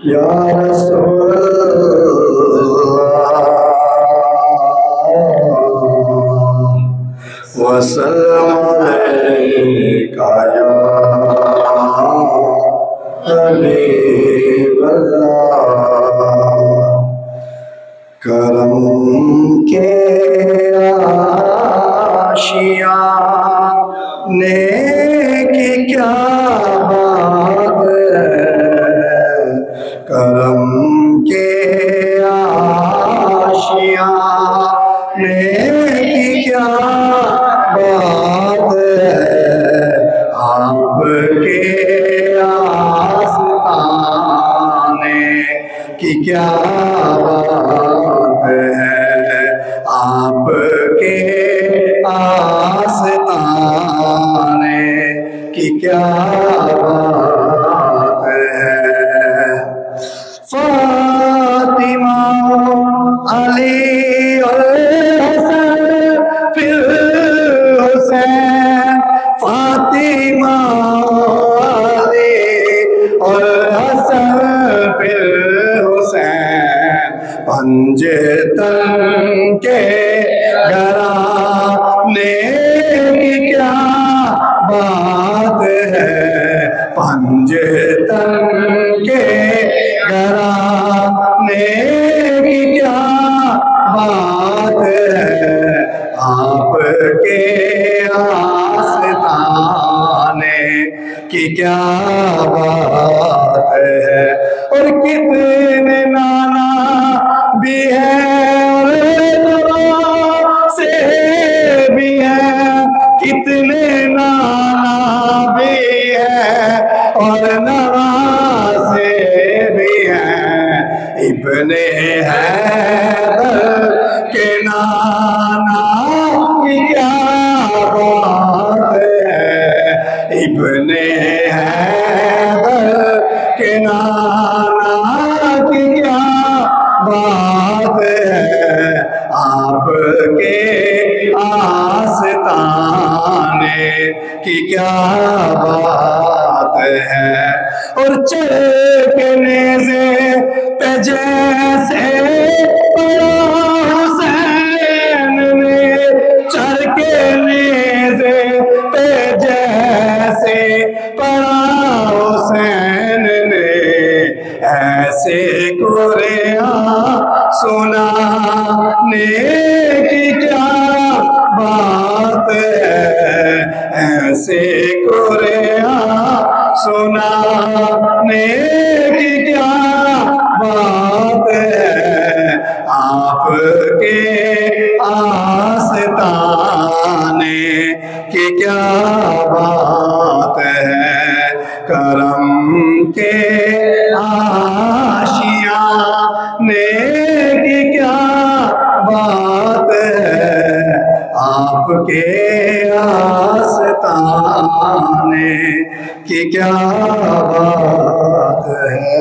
یا رسول اللہ وسلم علیکہ یا حبیب اللہ کرم کے آشیانے کی کیا بات ہے کرم کے آشیانے کی کیا بات ہے آپ کے آستانے کی کیا بات ہے آپ کے آستانے کی کیا بات ہے فاطمہ علی اور حسن پھر حسین فاطمہ علی اور حسن پھر حسین پنجتن کے گھرانے کی کیا بات ہے پنجتن کے گھرانے کی کیا بات ہے آپ کے آستانے کی کیا بات ہے اور کتنے نانا بھی ہیں اور سے بھی ہیں کتنے نانا بھی ہیں اور نواسے بھی ہیں ابن حیدر کے نانا کی کیا بات ہے ابن حیدر کے نانا کی کیا بات ہے آپ کے آستانے کی کیا بات ہے اور چڑھ کے نیزے پہ جیسے پڑا حسین نے چڑھ کے نیزے پہ جیسے پڑا حسین نے ایسے قرآن سنانے کی کیا بات ہے ایسے قرآن سنانے کی کیا بات ہے آپ کے آستانے کی کیا بات ہے کرم کے آشیانے کی کیا بات ہے آپ کے آستانے کی کیا بات ہے